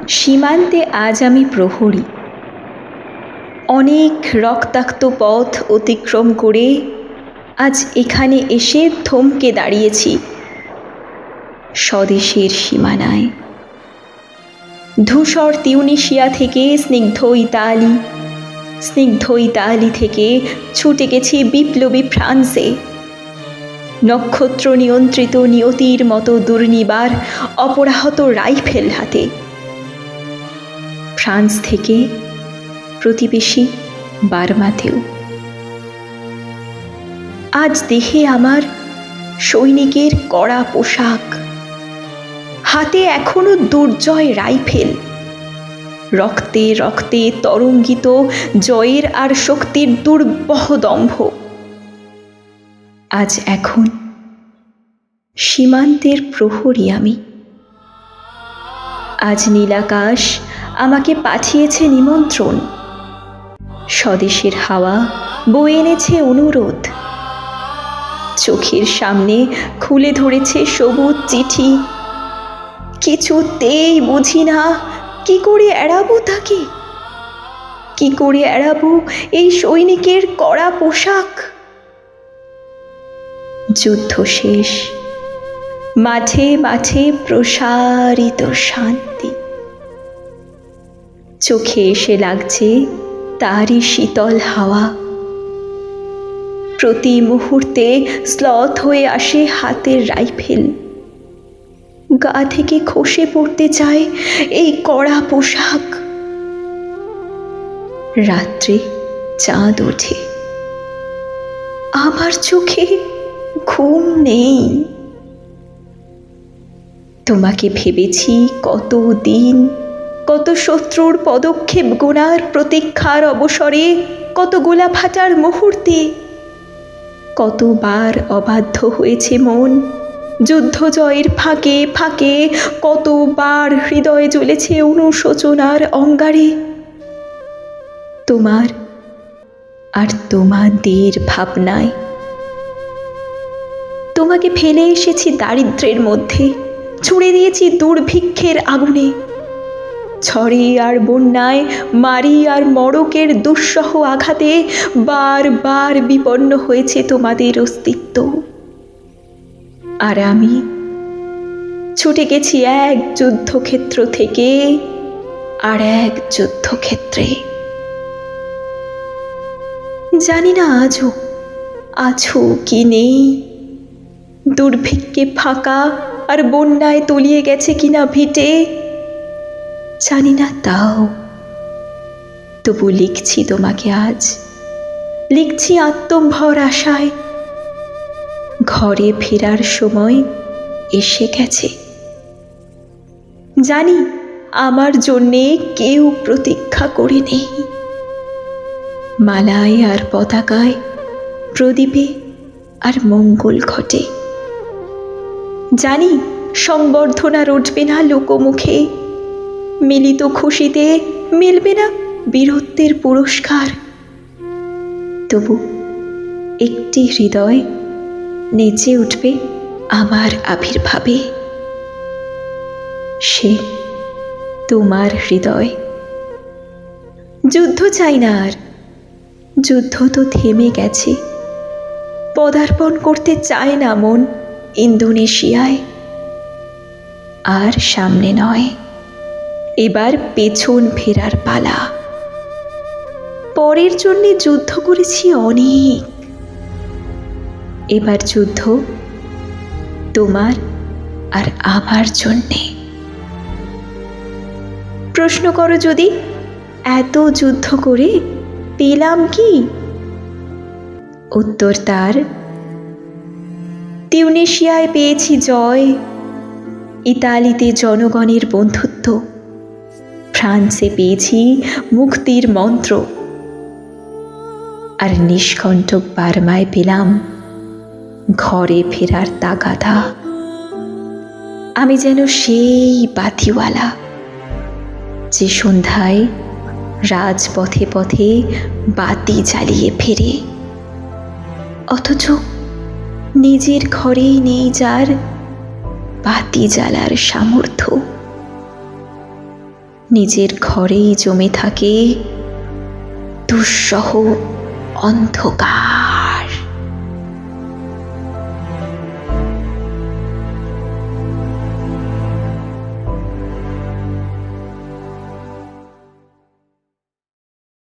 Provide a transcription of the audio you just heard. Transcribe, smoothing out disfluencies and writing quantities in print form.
সীমান্তে আজ আমি প্রহরী। অনেক রক্তাক্ত পথ অতিক্রম করে আজ এখানে এসে থমকে দাঁড়িয়েছি স্বদেশের সীমানায়। ধূসর তিউনিসিয়া থেকে স্নিগ্ধ ইতালি থেকে ছুটে গেছি বিপ্লবী ফ্রান্সে, নক্ষত্র নিয়ন্ত্রিত নিয়তির মতো দুর্নিবার অপরাহত রাইফেল হাতে। ফ্রান্স থেকে প্রতিবেশী বার্মাতেও। আজ দেহে আমার সৈনিকের কড়া পোশাক, হাতে এখনো দুর্জয় রাইফেল, রক্তে রক্তে তরঙ্গিত জয়ের আর শক্তির দুর্বহ দম্ভ। আজ এখন সীমান্তের প্রহরী আমি। আজ নীলাকাশ আমাকে পাঠিয়েছে নিমন্ত্রণ, স্বদেশের হাওয়া বয়ে এনেছে অনুরোধ, চোখের সামনে খুলে ধরেছে সবুজ চিঠি। কিছুতেই বুঝি না কি করে এড়াবো তাকে, কি করে এড়াবো এই সৈনিকের কড়া পোশাক। যুদ্ধ শেষ, মাঠে মাঠে প্রসারিত শান্তি, চোখে এসে লাগছে তারই শীতল হাওয়া। প্রতি মুহূর্তে স্লথ হয়ে আসে হাতের রাইফেল, গা থেকে খসে পড়তে চায় এই কড়া পোশাক। রাত্রে চাঁদ ওঠে, আমার চোখে ঘুম নেই। তোমাকে ভেবেছি কতদিন, কত শত্রুর পদক্ষেপ গোনার প্রতীক্ষার অবসরে, কত গোলা ফাটার মুহূর্তে, কতবার অবাধ্য হয়েছে মন যুদ্ধ জয়ের ফাঁকে ফাঁকে, কতবার হৃদয়ে জ্বলেছে অনুশোচনার অঙ্গারে। তোমার আর তোমাদের ভাবনায় তোমাকে ফেলে এসেছি দারিদ্র্যের মধ্যে, ছুঁড়ে দিয়েছি দুর্ভিক্ষের আগুনে। ঝড়ে আর বন্যায়, মারি আর মড়কের দুঃসহ আঘাতে বারবার বিপন্ন হয়েছে তোমাদের অস্তিত্ব। আর আমি ছুটে গেছি এক যুদ্ধক্ষেত্র থেকে আর এক যুদ্ধক্ষেত্রে। জানি না আজও আছো কি নেই, দুর্ভিক্ষে ফাঁকা আর বন্যায় তলিয়ে গেছে কিনা ভিটে জানি না, তাও তবু লিখছি তোমাকে আজ, লিখছি আত্মভর আশায়। ঘরে ফেরার সময় এসে গেছে, জানি আমার জন্যে কেউ প্রতীক্ষা করে নেই। মালায় আর পতাকায়, প্রদীপে আর মঙ্গল ঘটে, জানি সংবর্ধনা রটবে না লোকমুখে, মিলিত খুশিতে মিলবে না বীরত্বের পুরস্কার। তবু একটি হৃদয় নেচে উঠবে আমার আবির্ভাবে, সে তোমার হৃদয়। যুদ্ধ চাই না আর, যুদ্ধ তো থেমে গেছে। পদার্পণ করতে চায় না মন ইন্দোনেশিয়ায়। আর সামনে নয়, এবার পেছন ফেরার পালা। পরের জন্যে যুদ্ধ করেছি অনেক, এবার যুদ্ধ তোমার আর আমার জন্যে। প্রশ্ন করো যদি, এত যুদ্ধ করে পেলাম কি? উত্তর তার, তিউনিসিয়ায় পেয়েছি জয়, ইতালিতে জনগণের বন্ধুত্ব, ফ্রান্সে পেয়েছি মুক্তির মন্ত্র, আর নিষ্কণ্টক বার্মায় পেলাম ঘরে ফেরার তাগাদা। আমি যেন সেই বাতিওয়ালা যে সন্ধ্যায় রাজপথে পথে বাতি জ্বালিয়ে ফেরে, অথচ নিজের ঘরেই নেই যার বাতি জ্বালার সামর্থ্য। নিজের ঘরেই জমে থাকে দুঃসহ অন্ধকার।